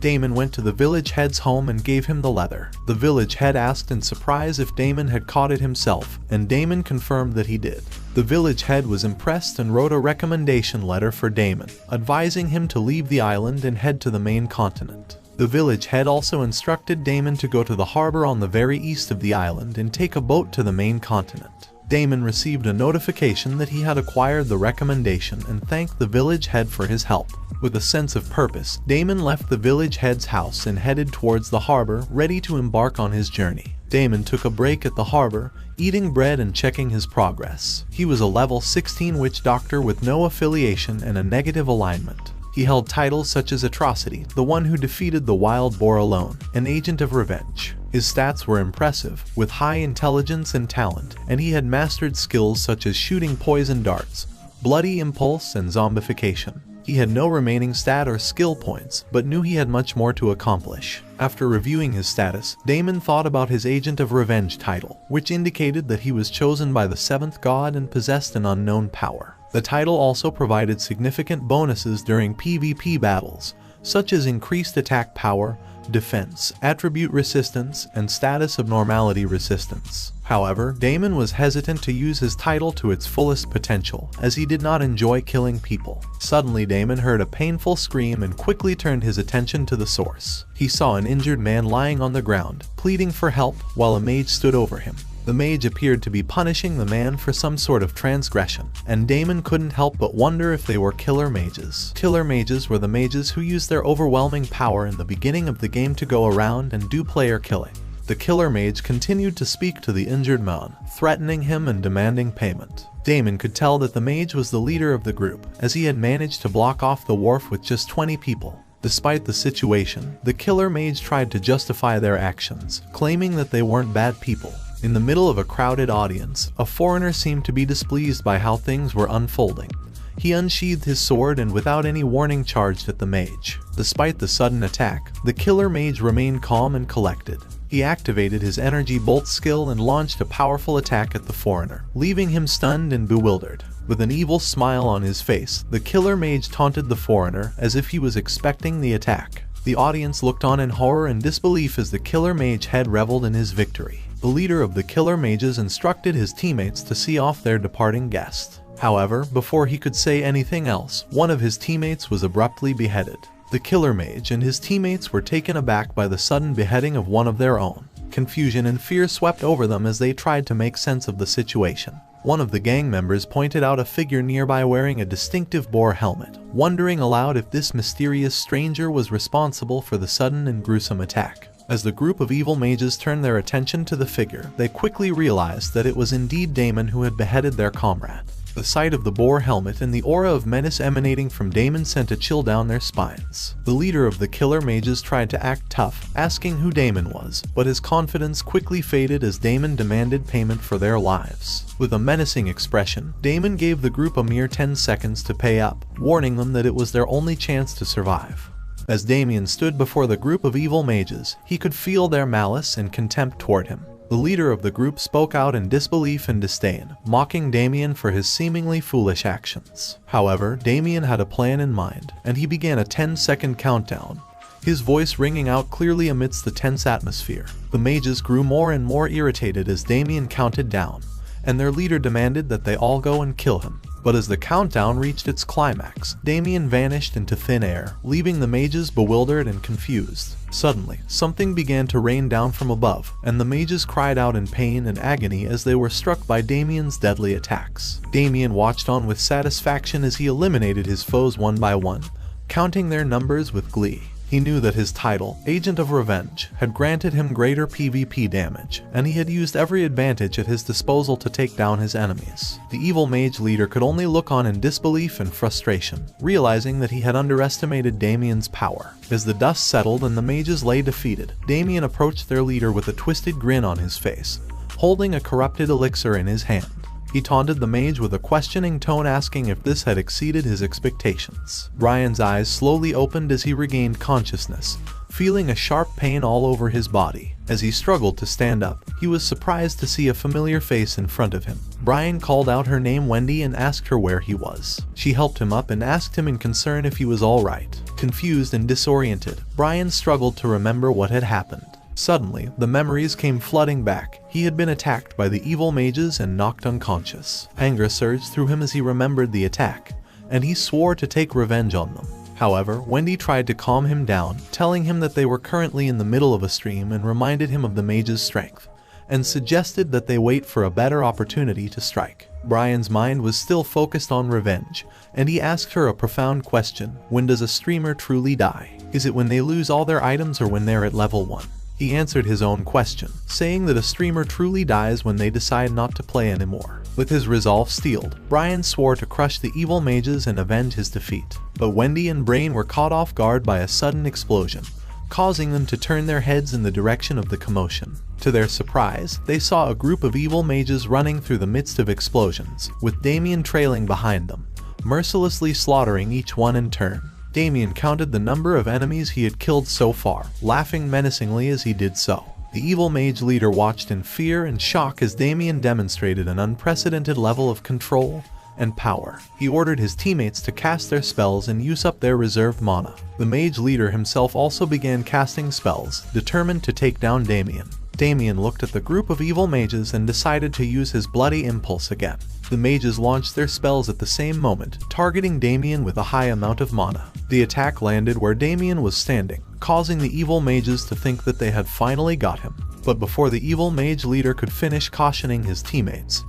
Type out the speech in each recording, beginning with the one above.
Damon went to the village head's home and gave him the leather. The village head asked in surprise if Damon had caught it himself, and Damon confirmed that he did. The village head was impressed and wrote a recommendation letter for Damon, advising him to leave the island and head to the main continent. The village head also instructed Damon to go to the harbor on the very east of the island and take a boat to the main continent. Damon received a notification that he had acquired the recommendation and thanked the village head for his help. With a sense of purpose, Damon left the village head's house and headed towards the harbor, ready to embark on his journey. Damon took a break at the harbor, eating bread and checking his progress. He was a level 16 witch doctor with no affiliation and a negative alignment. He held titles such as Atrocity, the one who defeated the wild boar alone, and Agent of Revenge. His stats were impressive, with high intelligence and talent, and he had mastered skills such as shooting poison darts, bloody impulse, and zombification. He had no remaining stat or skill points, but knew he had much more to accomplish. After reviewing his status, Damon thought about his Agent of Revenge title, which indicated that he was chosen by the 7th god and possessed an unknown power. The title also provided significant bonuses during PvP battles, such as increased attack power, defense, attribute resistance, and status abnormality resistance. However, Damon was hesitant to use his title to its fullest potential, as he did not enjoy killing people. Suddenly, Damon heard a painful scream and quickly turned his attention to the source. He saw an injured man lying on the ground, pleading for help, while a mage stood over him. The mage appeared to be punishing the man for some sort of transgression, and Damon couldn't help but wonder if they were killer mages. Killer mages were the mages who used their overwhelming power in the beginning of the game to go around and do player killing. The killer mage continued to speak to the injured man, threatening him and demanding payment. Damon could tell that the mage was the leader of the group, as he had managed to block off the wharf with just 20 people. Despite the situation, the killer mage tried to justify their actions, claiming that they weren't bad people. In the middle of a crowded audience, a foreigner seemed to be displeased by how things were unfolding. He unsheathed his sword and without any warning charged at the mage. Despite the sudden attack, the killer mage remained calm and collected. He activated his energy bolt skill and launched a powerful attack at the foreigner, leaving him stunned and bewildered. With an evil smile on his face, the killer mage taunted the foreigner as if he was expecting the attack. The audience looked on in horror and disbelief as the killer mage had reveled in his victory. The leader of the killer mages instructed his teammates to see off their departing guest. However, before he could say anything else, one of his teammates was abruptly beheaded. The killer mage and his teammates were taken aback by the sudden beheading of one of their own. Confusion and fear swept over them as they tried to make sense of the situation. One of the gang members pointed out a figure nearby wearing a distinctive boar helmet, wondering aloud if this mysterious stranger was responsible for the sudden and gruesome attack. As the group of evil mages turned their attention to the figure, they quickly realized that it was indeed Damon who had beheaded their comrade. The sight of the boar helmet and the aura of menace emanating from Damon sent a chill down their spines. The leader of the killer mages tried to act tough, asking who Damon was, but his confidence quickly faded as Damon demanded payment for their lives. With a menacing expression, Damon gave the group a mere 10 seconds to pay up, warning them that it was their only chance to survive. As Damien stood before the group of evil mages, he could feel their malice and contempt toward him. The leader of the group spoke out in disbelief and disdain, mocking Damien for his seemingly foolish actions. However, Damien had a plan in mind, and he began a 10-second countdown, his voice ringing out clearly amidst the tense atmosphere. The mages grew more and more irritated as Damien counted down, and their leader demanded that they all go and kill him. But as the countdown reached its climax, Damien vanished into thin air, leaving the mages bewildered and confused. Suddenly, something began to rain down from above, and the mages cried out in pain and agony as they were struck by Damien's deadly attacks. Damien watched on with satisfaction as he eliminated his foes one by one, counting their numbers with glee. He knew that his title, Agent of Revenge, had granted him greater PvP damage, and he had used every advantage at his disposal to take down his enemies. The evil mage leader could only look on in disbelief and frustration, realizing that he had underestimated Damien's power. As the dust settled and the mages lay defeated, Damien approached their leader with a twisted grin on his face, holding a corrupted elixir in his hand. He taunted the mage with a questioning tone, asking if this had exceeded his expectations. Ryan's eyes slowly opened as he regained consciousness, feeling a sharp pain all over his body. As he struggled to stand up, he was surprised to see a familiar face in front of him. Brian called out her name Wendy and asked her where he was. She helped him up and asked him in concern if he was all right. Confused and disoriented, Brian struggled to remember what had happened. Suddenly, the memories came flooding back. He had been attacked by the evil mages and knocked unconscious. Anger surged through him as he remembered the attack, and he swore to take revenge on them. However, Wendy tried to calm him down, telling him that they were currently in the middle of a stream and reminded him of the mage's strength, and suggested that they wait for a better opportunity to strike. Brian's mind was still focused on revenge, and he asked her a profound question: when does a streamer truly die? Is it when they lose all their items or when they're at level 1? He answered his own question, saying that a streamer truly dies when they decide not to play anymore. With his resolve steeled, Brian swore to crush the evil mages and avenge his defeat. But Wendy and Brain were caught off guard by a sudden explosion, causing them to turn their heads in the direction of the commotion. To their surprise, they saw a group of evil mages running through the midst of explosions, with Damien trailing behind them, mercilessly slaughtering each one in turn. Damien counted the number of enemies he had killed so far, laughing menacingly as he did so. The evil mage leader watched in fear and shock as Damien demonstrated an unprecedented level of control and power. He ordered his teammates to cast their spells and use up their reserved mana. The mage leader himself also began casting spells, determined to take down Damien. Damien looked at the group of evil mages and decided to use his bloody impulse again. The mages launched their spells at the same moment, targeting Damien with a high amount of mana. The attack landed where Damien was standing, causing the evil mages to think that they had finally got him. But before the evil mage leader could finish cautioning his teammates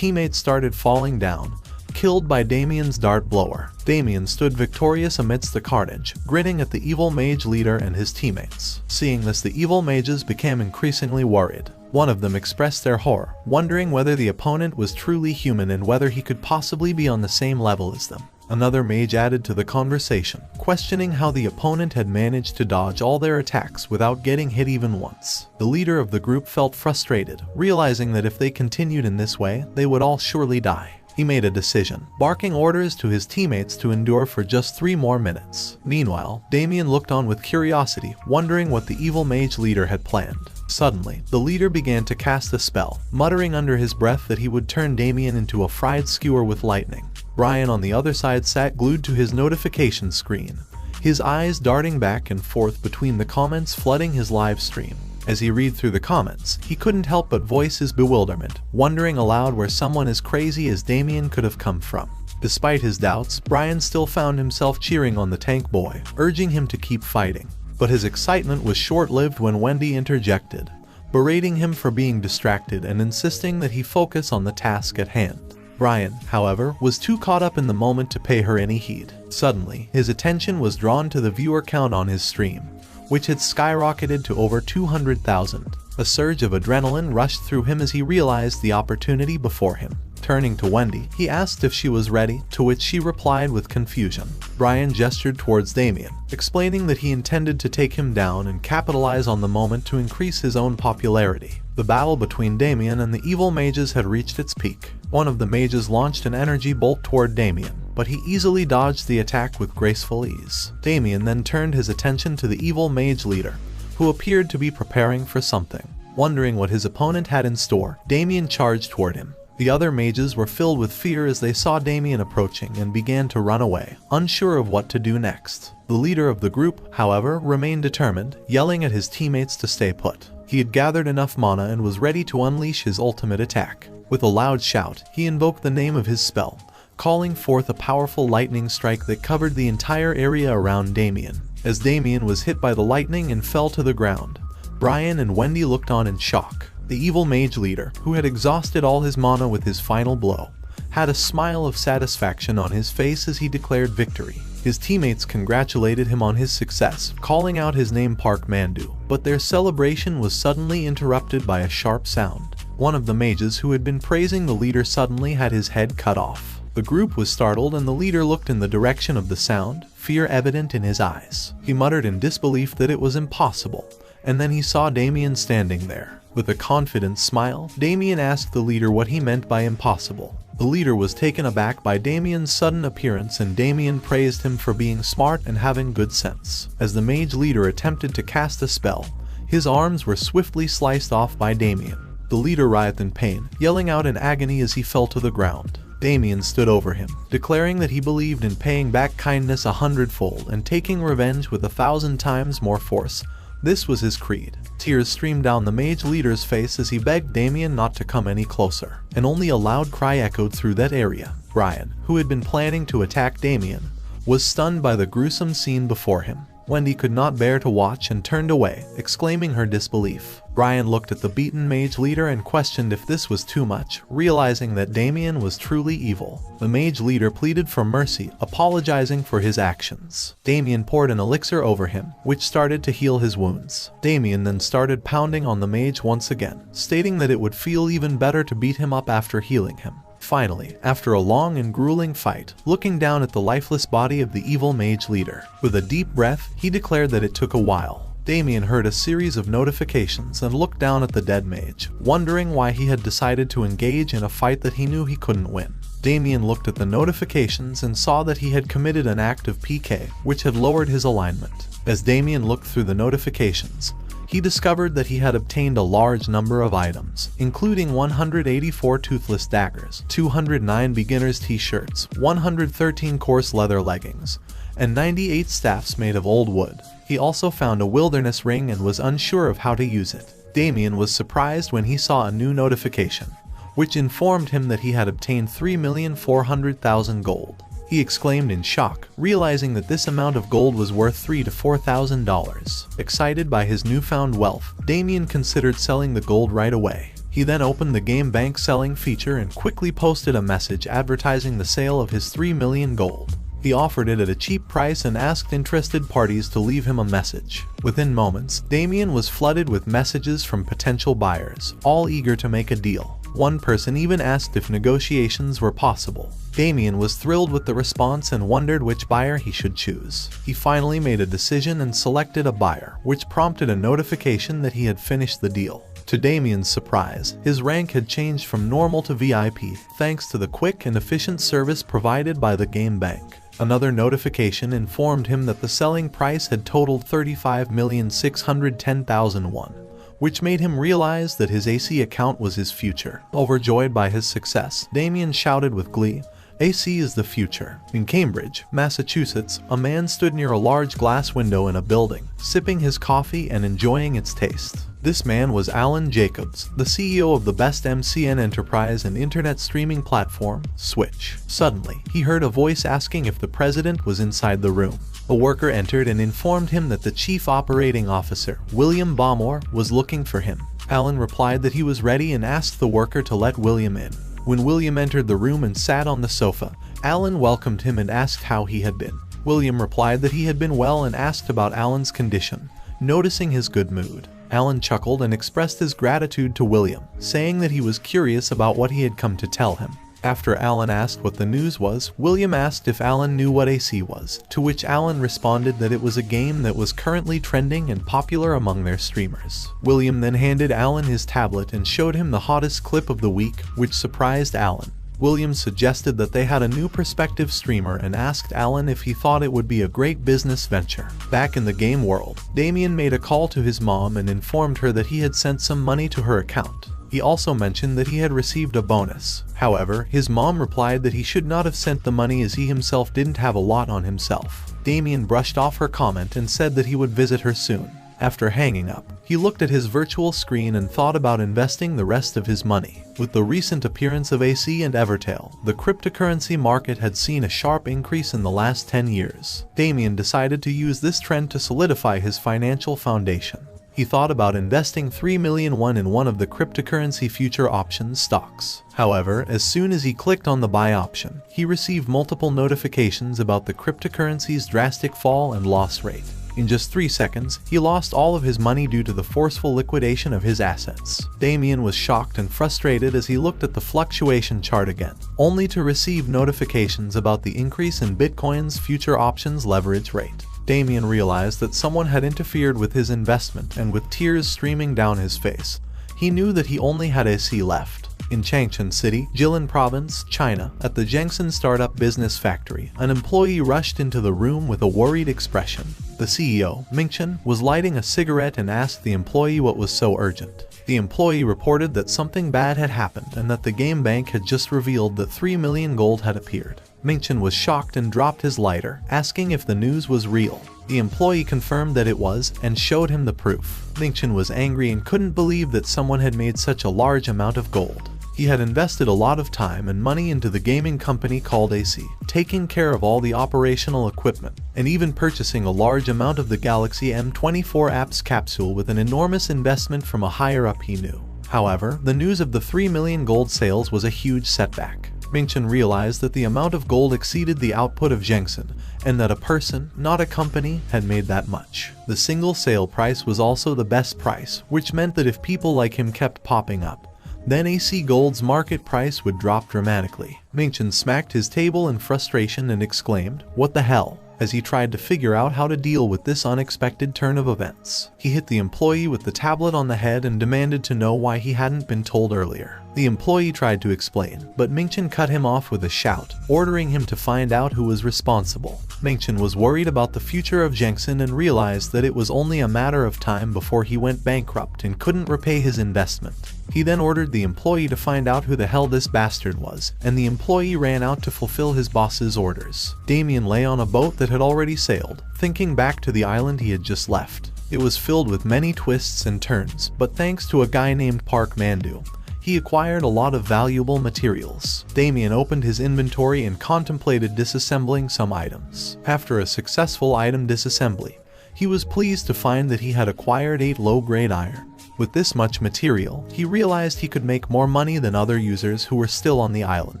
started falling down, killed by Damien's dart blower. Damien stood victorious amidst the carnage, grinning at the evil mage leader and his teammates. Seeing this, the evil mages became increasingly worried. One of them expressed their horror, wondering whether the opponent was truly human and whether he could possibly be on the same level as them. Another mage added to the conversation, questioning how the opponent had managed to dodge all their attacks without getting hit even once. The leader of the group felt frustrated, realizing that if they continued in this way, they would all surely die. He made a decision, barking orders to his teammates to endure for just 3 more minutes. Meanwhile, Damien looked on with curiosity, wondering what the evil mage leader had planned. Suddenly, the leader began to cast a spell, muttering under his breath that he would turn Damien into a fried skewer with lightning. Brian on the other side sat glued to his notification screen, his eyes darting back and forth between the comments flooding his live stream. As he read through the comments, he couldn't help but voice his bewilderment, wondering aloud where someone as crazy as Damien could have come from. Despite his doubts, Brian still found himself cheering on the tank boy, urging him to keep fighting. But his excitement was short-lived when Wendy interjected, berating him for being distracted and insisting that he focus on the task at hand. Brian, however, was too caught up in the moment to pay her any heed. Suddenly, his attention was drawn to the viewer count on his stream, which had skyrocketed to over 200,000. A surge of adrenaline rushed through him as he realized the opportunity before him. Turning to Wendy, he asked if she was ready, to which she replied with confusion. Brian gestured towards Damien, explaining that he intended to take him down and capitalize on the moment to increase his own popularity. The battle between Damien and the evil mages had reached its peak. One of the mages launched an energy bolt toward Damien, but he easily dodged the attack with graceful ease. Damien then turned his attention to the evil mage leader, who appeared to be preparing for something. Wondering what his opponent had in store, Damien charged toward him. The other mages were filled with fear as they saw Damien approaching and began to run away, unsure of what to do next. The leader of the group, however, remained determined, yelling at his teammates to stay put. He had gathered enough mana and was ready to unleash his ultimate attack. With a loud shout, he invoked the name of his spell, calling forth a powerful lightning strike that covered the entire area around Damien. As Damien was hit by the lightning and fell to the ground, Brian and Wendy looked on in shock. The evil mage leader, who had exhausted all his mana with his final blow, had a smile of satisfaction on his face as he declared victory. His teammates congratulated him on his success, calling out his name Park Mandu, but their celebration was suddenly interrupted by a sharp sound. One of the mages who had been praising the leader suddenly had his head cut off. The group was startled and the leader looked in the direction of the sound, fear evident in his eyes. He muttered in disbelief that it was impossible, and then he saw Damien standing there. With a confident smile, Damien asked the leader what he meant by impossible. The leader was taken aback by Damien's sudden appearance, and Damien praised him for being smart and having good sense. As the mage leader attempted to cast a spell, his arms were swiftly sliced off by Damien. The leader writhed in pain, yelling out in agony as he fell to the ground. Damien stood over him, declaring that he believed in paying back kindness 100-fold and taking revenge with 1,000 times more force. This was his creed. Tears streamed down the mage leader's face as he begged Damien not to come any closer, and only a loud cry echoed through that area. Brian, who had been planning to attack Damien, was stunned by the gruesome scene before him. Wendy could not bear to watch and turned away, exclaiming her disbelief. Brian looked at the beaten mage leader and questioned if this was too much, realizing that Damien was truly evil. The mage leader pleaded for mercy, apologizing for his actions. Damien poured an elixir over him, which started to heal his wounds. Damien then started pounding on the mage once again, stating that it would feel even better to beat him up after healing him. Finally, after a long and grueling fight, looking down at the lifeless body of the evil mage leader, with a deep breath, he declared that it took a while. Damien heard a series of notifications and looked down at the dead mage, wondering why he had decided to engage in a fight that he knew he couldn't win. Damien looked at the notifications and saw that he had committed an act of PK, which had lowered his alignment. As Damien looked through the notifications, he discovered that he had obtained a large number of items, including 184 toothless daggers, 209 beginner's t-shirts, 113 coarse leather leggings, and 98 staffs made of old wood. He also found a wilderness ring and was unsure of how to use it. Damien was surprised when he saw a new notification, which informed him that he had obtained 3,400,000 gold. He exclaimed in shock, realizing that this amount of gold was worth $3,000 to $4,000. Excited by his newfound wealth, Damien considered selling the gold right away. He then opened the game bank selling feature and quickly posted a message advertising the sale of his 3 million gold. He offered it at a cheap price and asked interested parties to leave him a message. Within moments, Damien was flooded with messages from potential buyers, all eager to make a deal. One person even asked if negotiations were possible. Damien was thrilled with the response and wondered which buyer he should choose. He finally made a decision and selected a buyer, which prompted a notification that he had finished the deal. To Damien's surprise, his rank had changed from normal to VIP thanks to the quick and efficient service provided by the game bank. Another notification informed him that the selling price had totaled 35,610,001. Which made him realize that his AC account was his future. Overjoyed by his success, Damien shouted with glee, "AC is the future." In Cambridge, Massachusetts, a man stood near a large glass window in a building, sipping his coffee and enjoying its taste. This man was Alan Jacobs, the CEO of the best MCN enterprise and internet streaming platform, Switch. Suddenly, he heard a voice asking if the president was inside the room. A worker entered and informed him that the chief operating officer, William Baumore, was looking for him. Alan replied that he was ready and asked the worker to let William in. When William entered the room and sat on the sofa, Alan welcomed him and asked how he had been. William replied that he had been well and asked about Alan's condition, noticing his good mood. Alan chuckled and expressed his gratitude to William, saying that he was curious about what he had come to tell him. After Alan asked what the news was, William asked if Alan knew what AC was, to which Alan responded that it was a game that was currently trending and popular among their streamers. William then handed Alan his tablet and showed him the hottest clip of the week, which surprised Alan. William suggested that they had a new prospective streamer and asked Alan if he thought it would be a great business venture. Back in the game world, Damien made a call to his mom and informed her that he had sent some money to her account. He also mentioned that he had received a bonus. However, his mom replied that he should not have sent the money as he himself didn't have a lot on himself. Damien brushed off her comment and said that he would visit her soon. After hanging up, he looked at his virtual screen and thought about investing the rest of his money. With the recent appearance of AC and Evertail, the cryptocurrency market had seen a sharp increase in the last 10 years. Damien decided to use this trend to solidify his financial foundation. He thought about investing 3 million in one of the cryptocurrency future options stocks. However, as soon as he clicked on the buy option, he received multiple notifications about the cryptocurrency's drastic fall and loss rate. In just 3 seconds, he lost all of his money due to the forceful liquidation of his assets. Damien was shocked and frustrated as he looked at the fluctuation chart again, only to receive notifications about the increase in Bitcoin's future options leverage rate. Damien realized that someone had interfered with his investment, and with tears streaming down his face, he knew that he only had AC left. In Changchun City, Jilin Province, China, at the Zhengzhen Startup Business Factory, an employee rushed into the room with a worried expression. The CEO, Mingchen, was lighting a cigarette and asked the employee what was so urgent. The employee reported that something bad had happened and that the game bank had just revealed that 3 million gold had appeared. Mingchen was shocked and dropped his lighter, asking if the news was real. The employee confirmed that it was and showed him the proof. Mingchen was angry and couldn't believe that someone had made such a large amount of gold. He had invested a lot of time and money into the gaming company called AC, taking care of all the operational equipment, and even purchasing a large amount of the Galaxy M24 apps capsule with an enormous investment from a higher up he knew. However, the news of the 3 million gold sales was a huge setback. Mingchen realized that the amount of gold exceeded the output of Zhengxin, and that a person, not a company, had made that much. The single sale price was also the best price, which meant that if people like him kept popping up, then AC Gold's market price would drop dramatically. Mingchen smacked his table in frustration and exclaimed, "What the hell?" as he tried to figure out how to deal with this unexpected turn of events. He hit the employee with the tablet on the head and demanded to know why he hadn't been told earlier. The employee tried to explain, but Mingchen cut him off with a shout, ordering him to find out who was responsible. Mingchen was worried about the future of Zhengxin and realized that it was only a matter of time before he went bankrupt and couldn't repay his investment. He then ordered the employee to find out who the hell this bastard was, and the employee ran out to fulfill his boss's orders. Damien lay on a boat that had already sailed, thinking back to the island he had just left. It was filled with many twists and turns, but thanks to a guy named Park Mandu, he acquired a lot of valuable materials. Damien opened his inventory and contemplated disassembling some items. After a successful item disassembly, he was pleased to find that he had acquired 8 low-grade iron. With this much material, he realized he could make more money than other users who were still on the island.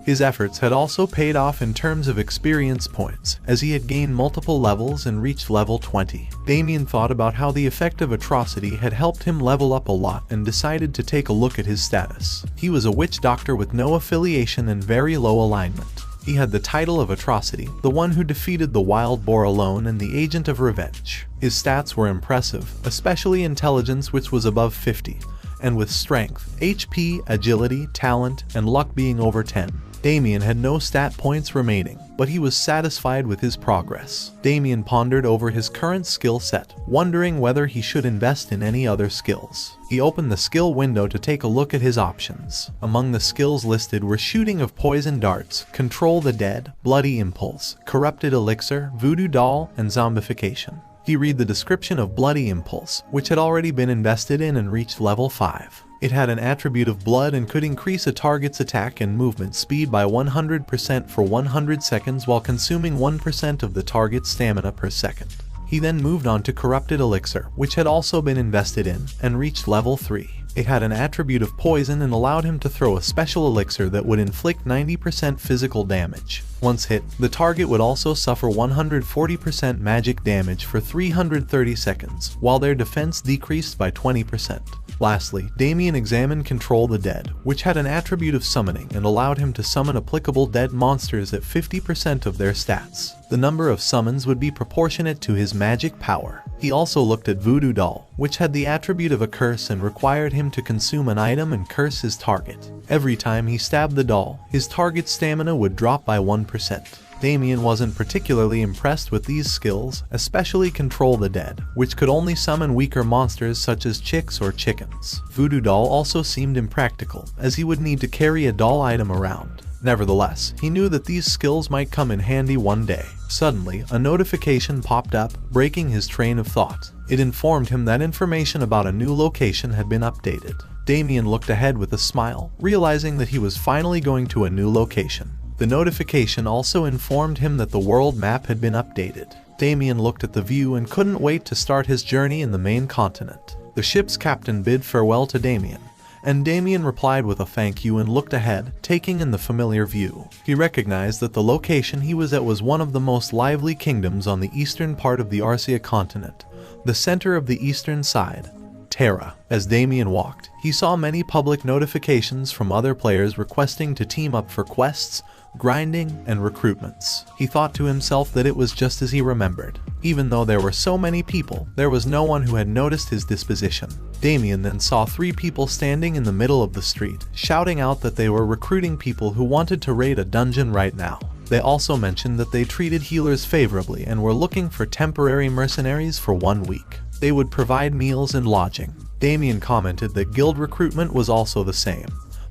His efforts had also paid off in terms of experience points, as he had gained multiple levels and reached level 20. Damien thought about how the effect of atrocity had helped him level up a lot and decided to take a look at his status. He was a witch doctor with no affiliation and very low alignment. He had the title of Atrocity, the one who defeated the Wild Boar alone and the Agent of Revenge. His stats were impressive, especially intelligence, which was above 50, and with strength, HP, agility, talent, and luck being over 10. Damien had no stat points remaining, but he was satisfied with his progress. Damien pondered over his current skill set, wondering whether he should invest in any other skills. He opened the skill window to take a look at his options. Among the skills listed were Shooting of Poison Darts, Control the Dead, Bloody Impulse, Corrupted Elixir, Voodoo Doll, and Zombification. He read the description of Bloody Impulse, which had already been invested in and reached level 5. It had an attribute of blood and could increase a target's attack and movement speed by 100% for 100 seconds while consuming 1% of the target's stamina per second. He then moved on to Corrupted Elixir, which had also been invested in, and reached level 3. It had an attribute of poison and allowed him to throw a special elixir that would inflict 90% physical damage. Once hit, the target would also suffer 140% magic damage for 330 seconds, while their defense decreased by 20%. Lastly, Damien examined Control the Dead, which had an attribute of summoning and allowed him to summon applicable dead monsters at 50% of their stats. The number of summons would be proportionate to his magic power. He also looked at Voodoo Doll, which had the attribute of a curse and required him to consume an item and curse his target. Every time he stabbed the doll, his target's stamina would drop by 1%. Damien wasn't particularly impressed with these skills, especially Control the Dead, which could only summon weaker monsters such as chicks or chickens. Voodoo Doll also seemed impractical, as he would need to carry a doll item around. Nevertheless, he knew that these skills might come in handy one day. Suddenly, a notification popped up, breaking his train of thought. It informed him that information about a new location had been updated. Damien looked ahead with a smile, realizing that he was finally going to a new location. The notification also informed him that the world map had been updated. Damien looked at the view and couldn't wait to start his journey in the main continent. The ship's captain bid farewell to Damien, and Damien replied with a thank you and looked ahead, taking in the familiar view. He recognized that the location he was at was one of the most lively kingdoms on the eastern part of the Arcia continent, the center of the eastern side, Terra. As Damien walked, he saw many public notifications from other players requesting to team up for quests, grinding, and recruitments. He thought to himself that it was just as he remembered. Even though there were so many people, there was no one who had noticed his disposition. Damien then saw 3 people standing in the middle of the street, shouting out that they were recruiting people who wanted to raid a dungeon right now. They also mentioned that they treated healers favorably and were looking for temporary mercenaries for 1 week. They would provide meals and lodging. Damien commented that guild recruitment was also the same.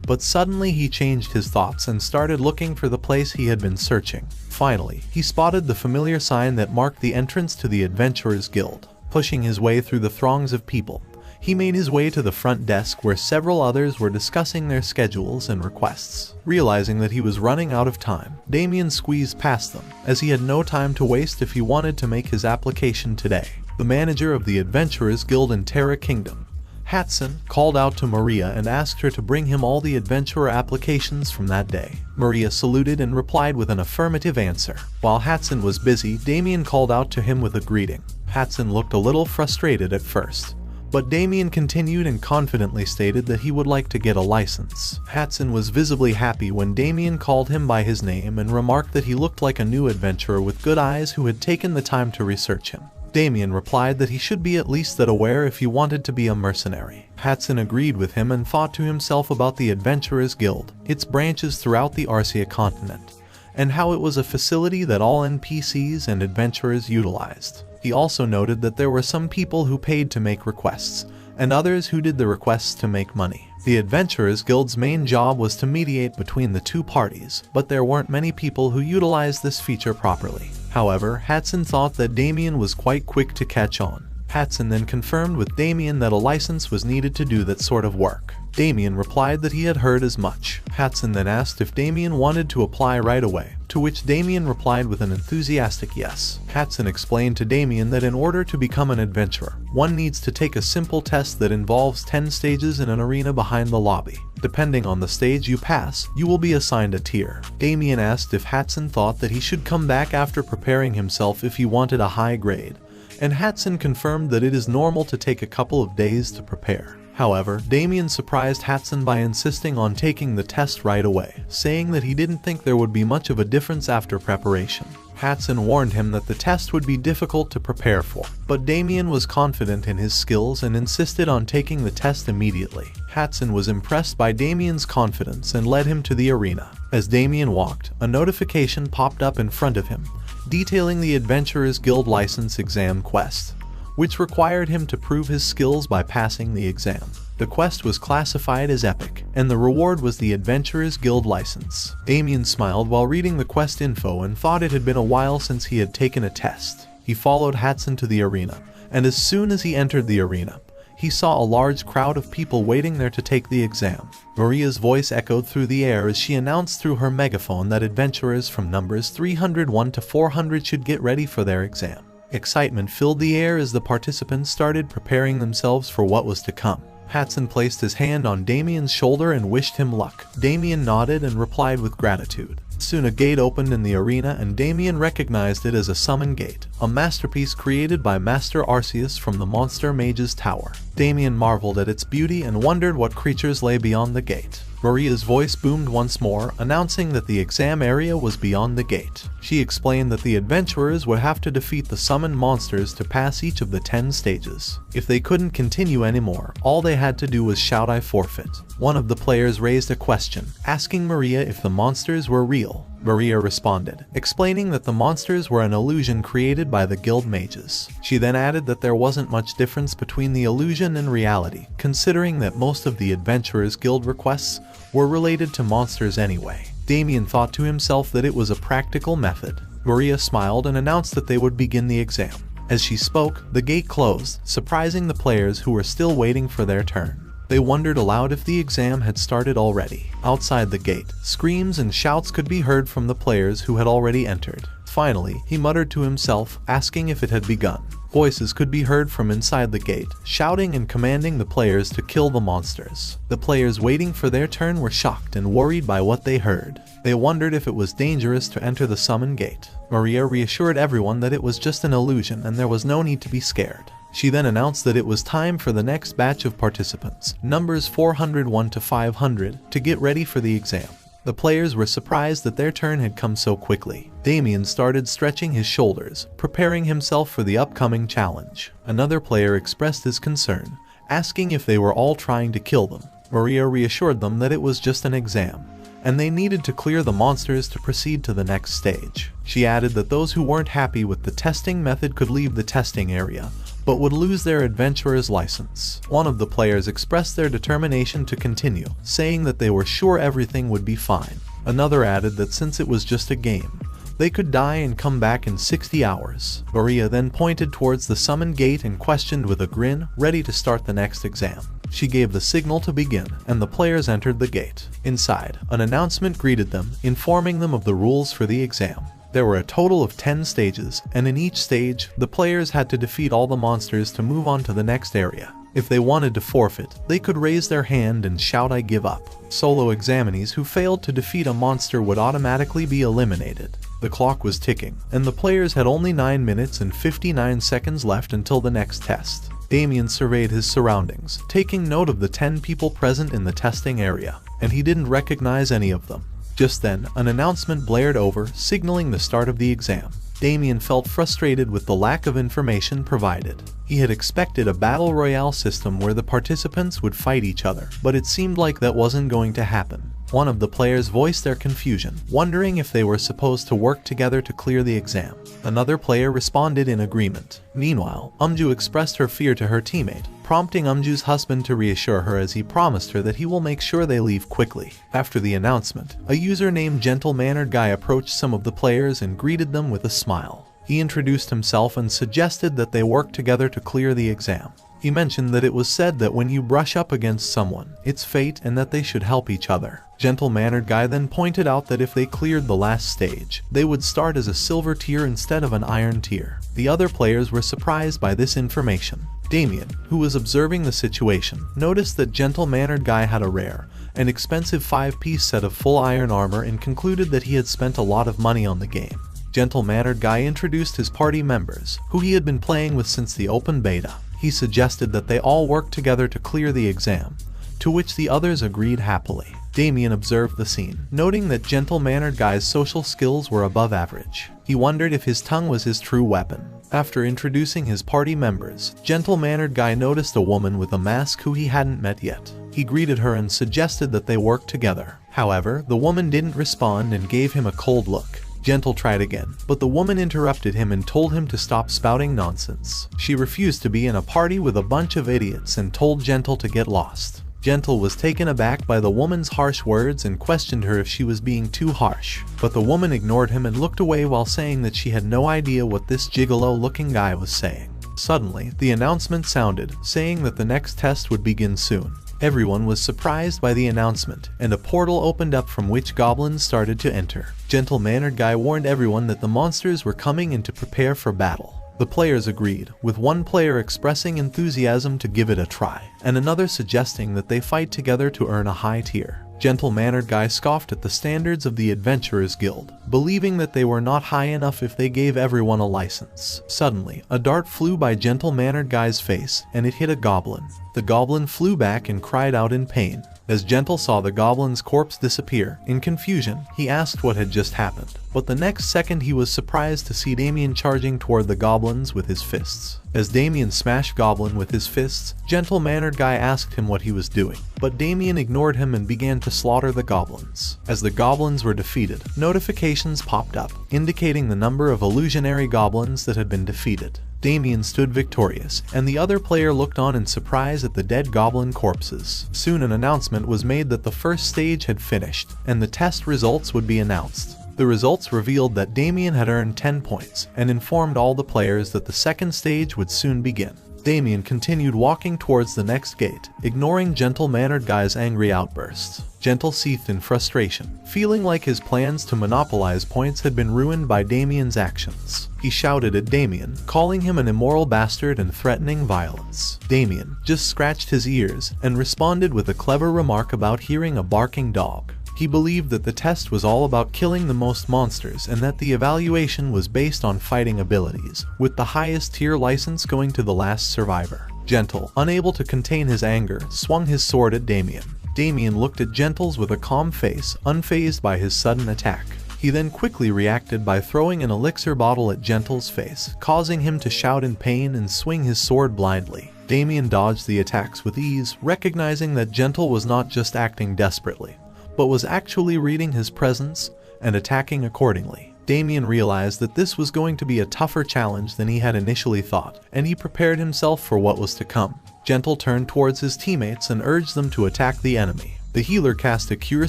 But suddenly he changed his thoughts and started looking for the place he had been searching. Finally, he spotted the familiar sign that marked the entrance to the Adventurers Guild. Pushing his way through the throngs of people, he made his way to the front desk where several others were discussing their schedules and requests. Realizing that he was running out of time, Damien squeezed past them, as he had no time to waste if he wanted to make his application today. The manager of the Adventurers Guild in Terra Kingdom, Hatson, called out to Maria and asked her to bring him all the adventurer applications from that day. Maria saluted and replied with an affirmative answer. While Hatson was busy, Damien called out to him with a greeting. Hatson looked a little frustrated at first, but Damien continued and confidently stated that he would like to get a license. Hatson was visibly happy when Damien called him by his name and remarked that he looked like a new adventurer with good eyes who had taken the time to research him. Damien replied that he should be at least that aware if he wanted to be a mercenary. Hatson agreed with him and thought to himself about the Adventurers Guild, its branches throughout the Arcia continent, and how it was a facility that all NPCs and adventurers utilized. He also noted that there were some people who paid to make requests, and others who did the requests to make money. The Adventurers Guild's main job was to mediate between the two parties, but there weren't many people who utilized this feature properly. However, Hatson thought that Damien was quite quick to catch on. Hatson then confirmed with Damien that a license was needed to do that sort of work. Damien replied that he had heard as much. Hatson then asked if Damien wanted to apply right away, to which Damien replied with an enthusiastic yes. Hatson explained to Damien that in order to become an adventurer, one needs to take a simple test that involves 10 stages in an arena behind the lobby. Depending on the stage you pass, you will be assigned a tier. Damien asked if Hatson thought that he should come back after preparing himself if he wanted a high grade, and Hatson confirmed that it is normal to take a couple of days to prepare. However, Damien surprised Hatson by insisting on taking the test right away, saying that he didn't think there would be much of a difference after preparation. Hatson warned him that the test would be difficult to prepare for, but Damien was confident in his skills and insisted on taking the test immediately. Hatson was impressed by Damien's confidence and led him to the arena. As Damien walked, a notification popped up in front of him, detailing the Adventurers Guild License Exam quest, which required him to prove his skills by passing the exam. The quest was classified as epic, and the reward was the Adventurers Guild license. Damien smiled while reading the quest info and thought it had been a while since he had taken a test. He followed Hatson to the arena, and as soon as he entered the arena, he saw a large crowd of people waiting there to take the exam. Maria's voice echoed through the air as she announced through her megaphone that adventurers from numbers 301 to 400 should get ready for their exam. Excitement filled the air as the participants started preparing themselves for what was to come. Hatson placed his hand on Damien's shoulder and wished him luck. Damien nodded and replied with gratitude. Soon a gate opened in the arena and Damien recognized it as a summon gate, a masterpiece created by Master Arceus from the Monster Mage's Tower. Damien marveled at its beauty and wondered what creatures lay beyond the gate. Maria's voice boomed once more, announcing that the exam area was beyond the gate. She explained that the adventurers would have to defeat the summoned monsters to pass each of the 10 stages. If they couldn't continue anymore, all they had to do was shout "I forfeit." One of the players raised a question, asking Maria if the monsters were real. Maria responded, explaining that the monsters were an illusion created by the guild mages. She then added that there wasn't much difference between the illusion and reality, considering that most of the Adventurers Guild requests were related to monsters anyway. Damien thought to himself that it was a practical method. Maria smiled and announced that they would begin the exam. As she spoke, the gate closed, surprising the players who were still waiting for their turn. They wondered aloud if the exam had started already. Outside the gate, screams and shouts could be heard from the players who had already entered. Finally, he muttered to himself, asking if it had begun. Voices could be heard from inside the gate, shouting and commanding the players to kill the monsters. The players waiting for their turn were shocked and worried by what they heard. They wondered if it was dangerous to enter the summon gate. Maria reassured everyone that it was just an illusion and there was no need to be scared. She then announced that it was time for the next batch of participants, numbers 401 to 500, to get ready for the exam. The players were surprised that their turn had come so quickly. Damien started stretching his shoulders, preparing himself for the upcoming challenge. Another player expressed his concern, asking if they were all trying to kill them. Maria reassured them that it was just an exam, and they needed to clear the monsters to proceed to the next stage. She added that those who weren't happy with the testing method could leave the testing area, but would lose their adventurer's license. One of the players expressed their determination to continue, saying that they were sure everything would be fine. Another added that since it was just a game, they could die and come back in 60 hours. Maria then pointed towards the summoned gate and questioned with a grin, ready to start the next exam. She gave the signal to begin, and the players entered the gate. Inside, an announcement greeted them, informing them of the rules for the exam. There were a total of 10 stages, and in each stage, the players had to defeat all the monsters to move on to the next area. If they wanted to forfeit, they could raise their hand and shout "I give up." Solo examinees who failed to defeat a monster would automatically be eliminated. The clock was ticking, and the players had only 9 minutes and 59 seconds left until the next test. Damien surveyed his surroundings, taking note of the 10 people present in the testing area, and he didn't recognize any of them. Just then, an announcement blared over, signaling the start of the exam. Damien felt frustrated with the lack of information provided. He had expected a battle royale system where the participants would fight each other, but it seemed like that wasn't going to happen. One of the players voiced their confusion, wondering if they were supposed to work together to clear the exam. Another player responded in agreement. Meanwhile, Umju expressed her fear to her teammate, prompting Umju's husband to reassure her as he promised her that he will make sure they leave quickly. After the announcement, a user named Gentle Mannered Guy approached some of the players and greeted them with a smile. He introduced himself and suggested that they work together to clear the exam. He mentioned that it was said that when you brush up against someone, it's fate and that they should help each other. Gentle Mannered Guy then pointed out that if they cleared the last stage, they would start as a silver tier instead of an iron tier. The other players were surprised by this information. Damien, who was observing the situation, noticed that Gentle Mannered Guy had a rare and expensive 5-piece set of full iron armor and concluded that he had spent a lot of money on the game. Gentle Mannered Guy introduced his party members, who he had been playing with since the open beta. He suggested that they all work together to clear the exam, to which the others agreed happily. Damien observed the scene, noting that Gentle Mannered Guy's social skills were above average. He wondered if his tongue was his true weapon. After introducing his party members, Gentle Mannered Guy noticed a woman with a mask who he hadn't met yet. He greeted her and suggested that they work together. However, the woman didn't respond and gave him a cold look. Gentle tried again, but the woman interrupted him and told him to stop spouting nonsense. She refused to be in a party with a bunch of idiots and told Gentle to get lost. Gentle was taken aback by the woman's harsh words and questioned her if she was being too harsh, but the woman ignored him and looked away while saying that she had no idea what this gigolo-looking guy was saying. Suddenly, the announcement sounded, saying that the next test would begin soon. Everyone was surprised by the announcement, and a portal opened up from which goblins started to enter. Gentle Mannered Guy warned everyone that the monsters were coming and to prepare for battle. The players agreed, with one player expressing enthusiasm to give it a try, and another suggesting that they fight together to earn a high tier. Gentle Mannered Guy scoffed at the standards of the Adventurers Guild, believing that they were not high enough if they gave everyone a license. Suddenly, a dart flew by Gentle Mannered Guy's face, and it hit a goblin. The goblin flew back and cried out in pain. As Gentle saw the goblin's corpse disappear, in confusion, he asked what had just happened. But the next second he was surprised to see Damien charging toward the goblins with his fists. As Damien smashed Goblin with his fists, Gentle Mannered Guy asked him what he was doing, but Damien ignored him and began to slaughter the goblins. As the goblins were defeated, notifications popped up, indicating the number of illusionary goblins that had been defeated. Damien stood victorious, and the other player looked on in surprise at the dead goblin corpses. Soon an announcement was made that the first stage had finished, and the test results would be announced. The results revealed that Damien had earned 10 points, and informed all the players that the second stage would soon begin. Damien continued walking towards the next gate, ignoring Gentle Mannered Guy's angry outbursts. Gentle seethed in frustration, feeling like his plans to monopolize points had been ruined by Damien's actions. He shouted at Damien, calling him an immoral bastard and threatening violence. Damien just scratched his ears and responded with a clever remark about hearing a barking dog. He believed that the test was all about killing the most monsters and that the evaluation was based on fighting abilities, with the highest tier license going to the last survivor. Gentle, unable to contain his anger, swung his sword at Damien. Damien looked at Gentle's with a calm face, unfazed by his sudden attack. He then quickly reacted by throwing an elixir bottle at Gentle's face, causing him to shout in pain and swing his sword blindly. Damien dodged the attacks with ease, recognizing that Gentle was not just acting desperately, but was actually reading his presence and attacking accordingly. Damien realized that this was going to be a tougher challenge than he had initially thought, and he prepared himself for what was to come. Gentle turned towards his teammates and urged them to attack the enemy. The healer cast a cure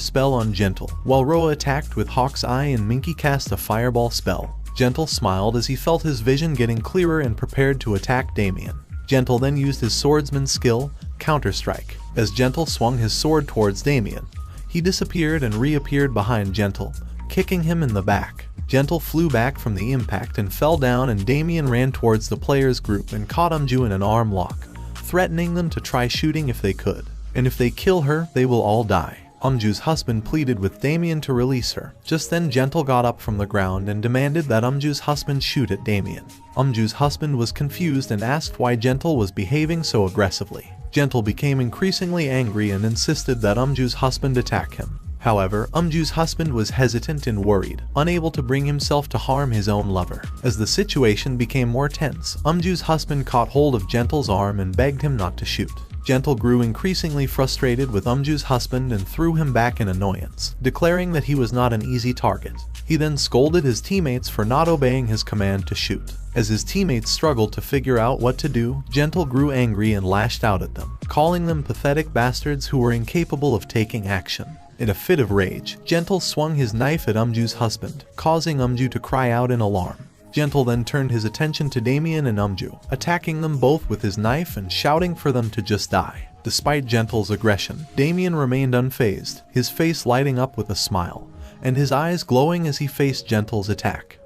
spell on Gentle, while Roa attacked with Hawk's Eye and Minky cast a fireball spell. Gentle smiled as he felt his vision getting clearer and prepared to attack Damien. Gentle then used his swordsman skill, Counter-Strike. As Gentle swung his sword towards Damien, he disappeared and reappeared behind Gentle, kicking him in the back. Gentle flew back from the impact and fell down, and Damien ran towards the players' group and caught Umju in an arm lock, threatening them to try shooting if they could. And if they kill her, they will all die. Umju's husband pleaded with Damien to release her. Just then Gentle got up from the ground and demanded that Umju's husband shoot at Damien. Umju's husband was confused and asked why Gentle was behaving so aggressively. Gentle became increasingly angry and insisted that Umju's husband attack him. However, Umju's husband was hesitant and worried, unable to bring himself to harm his own lover. As the situation became more tense, Umju's husband caught hold of Gentle's arm and begged him not to shoot. Gentle grew increasingly frustrated with Umju's husband and threw him back in annoyance, declaring that he was not an easy target. He then scolded his teammates for not obeying his command to shoot. As his teammates struggled to figure out what to do, Gentle grew angry and lashed out at them, calling them pathetic bastards who were incapable of taking action. In a fit of rage, Gentle swung his knife at Umju's husband, causing Umju to cry out in alarm. Gentle then turned his attention to Damien and Umju, attacking them both with his knife and shouting for them to just die. Despite Gentle's aggression, Damien remained unfazed, his face lighting up with a smile, and his eyes glowing as he faced Gentle's attack.